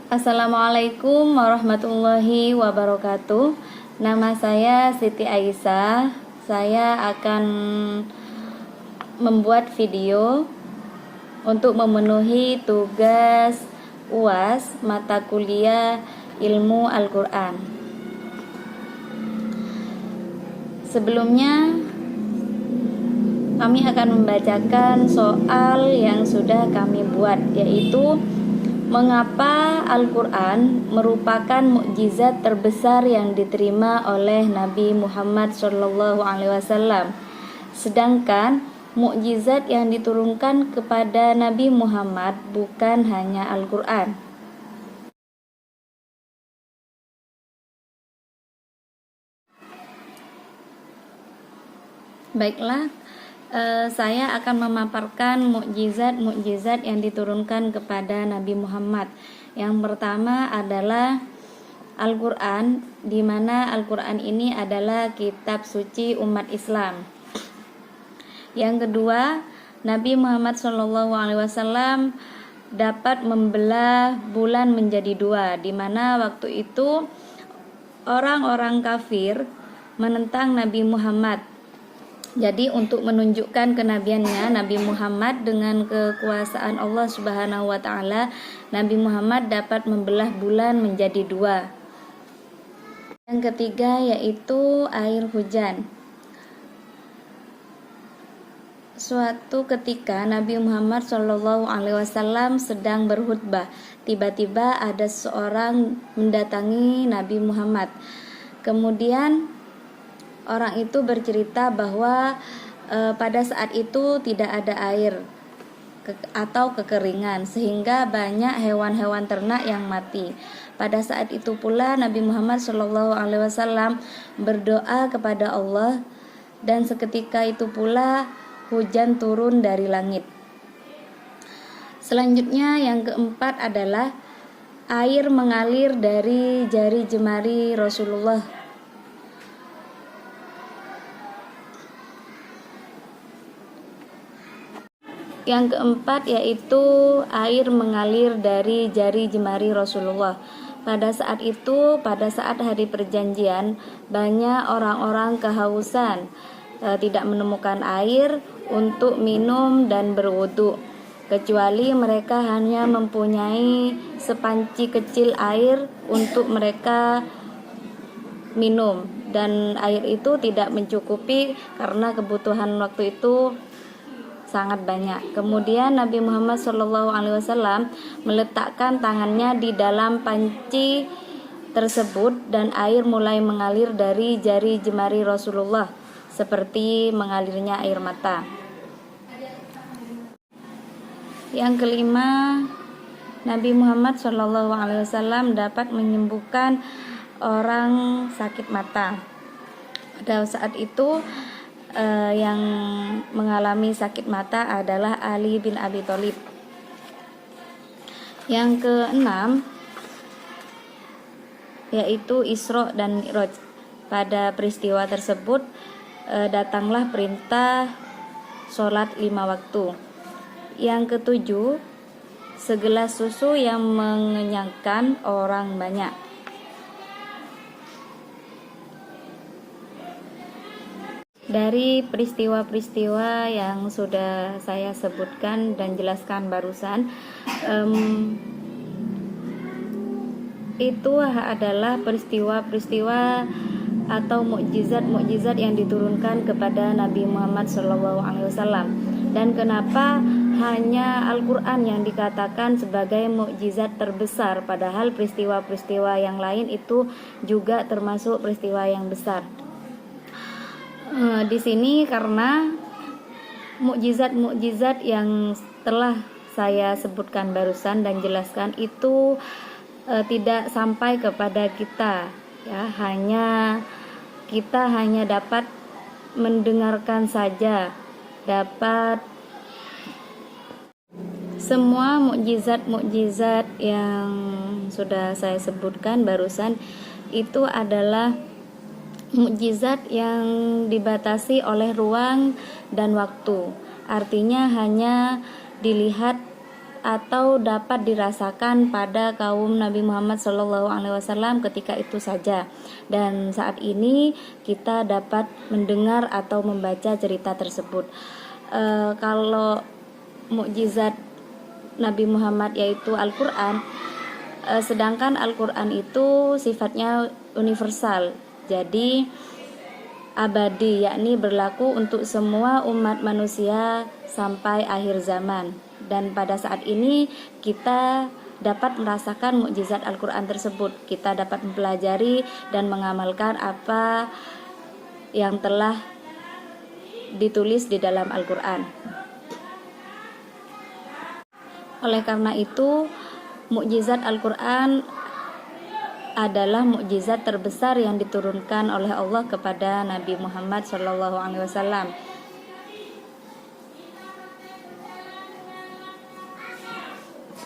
Assalamualaikum warahmatullahi wabarakatuh. Nama saya Siti Aisyah. Saya akan membuat video untuk memenuhi tugas UAS mata kuliah Ilmu Al-Quran. Sebelumnya kami akan membacakan soal yang sudah kami buat, yaitu mengapa Al-Quran merupakan mukjizat terbesar yang diterima oleh Nabi Muhammad SAW, sedangkan mukjizat yang diturunkan kepada Nabi Muhammad bukan hanya Al-Quran. Baiklah, saya akan memaparkan mukjizat yang diturunkan kepada Nabi Muhammad. Yang pertama adalah Al-Quran, di mana Al-Quran ini adalah kitab suci umat Islam. Yang kedua, Nabi Muhammad SAW dapat membelah bulan menjadi dua, di mana waktu itu orang-orang kafir menentang Nabi Muhammad. Jadi untuk menunjukkan kenabiannya Nabi Muhammad dengan kekuasaan Allah Subhanahu wa taala, Nabi Muhammad dapat membelah bulan menjadi dua. Yang ketiga yaitu air hujan. Suatu ketika Nabi Muhammad SAW sedang berkhutbah. Tiba-tiba ada seorang mendatangi Nabi Muhammad. Kemudian orang itu bercerita bahwa pada saat itu tidak ada air atau kekeringan, sehingga banyak hewan-hewan ternak yang mati. Pada saat itu pula Nabi Muhammad SAW berdoa kepada Allah, dan seketika itu pula hujan turun dari langit. Selanjutnya yang keempat adalah air mengalir dari jari jemari Rasulullah. Yang keempat yaitu air mengalir dari jari jemari Rasulullah. Pada saat itu, pada saat hari perjanjian, banyak orang-orang kehausan, tidak menemukan air untuk minum dan berwudu, kecuali mereka hanya mempunyai sepanci kecil air untuk mereka minum, dan air itu tidak mencukupi karena kebutuhan waktu itu sangat banyak. Kemudian Nabi Muhammad SAW meletakkan tangannya di dalam panci tersebut, dan air mulai mengalir dari jari jemari Rasulullah seperti mengalirnya air mata. Yang kelima, Nabi Muhammad SAW dapat menyembuhkan orang sakit mata. Pada saat itu yang mengalami sakit mata adalah Ali bin Abi Thalib. Yang keenam yaitu Isra dan Mi'raj. Pada peristiwa tersebut datanglah perintah sholat 5 waktu. Yang ketujuh, segelas susu yang mengenyangkan orang banyak. Dari peristiwa-peristiwa yang sudah saya sebutkan dan jelaskan barusan, itu adalah peristiwa-peristiwa atau mukjizat-mukjizat yang diturunkan kepada Nabi Muhammad SAW. Dan kenapa hanya Al-Quran yang dikatakan sebagai mukjizat terbesar, padahal peristiwa-peristiwa yang lain itu juga termasuk peristiwa yang besar. Di sini karena mukjizat-mukjizat yang telah saya sebutkan barusan dan jelaskan itu tidak sampai kepada kita, ya, kita hanya dapat mendengarkan saja. Dapat semua mukjizat-mukjizat yang sudah saya sebutkan barusan itu adalah mukjizat yang dibatasi oleh ruang dan waktu. Artinya hanya dilihat atau dapat dirasakan pada kaum Nabi Muhammad SAW ketika itu saja. Dan saat ini kita dapat mendengar atau membaca cerita tersebut. Kalau mukjizat Nabi Muhammad yaitu Al-Quran, sedangkan Al-Quran itu sifatnya universal, jadi abadi, yakni berlaku untuk semua umat manusia sampai akhir zaman. Dan pada saat ini kita dapat merasakan mukjizat Al-Quran tersebut. Kita dapat mempelajari dan mengamalkan apa yang telah ditulis di dalam Al-Quran. Oleh karena itu, mukjizat Al-Quran adalah mukjizat terbesar yang diturunkan oleh Allah kepada Nabi Muhammad SAW.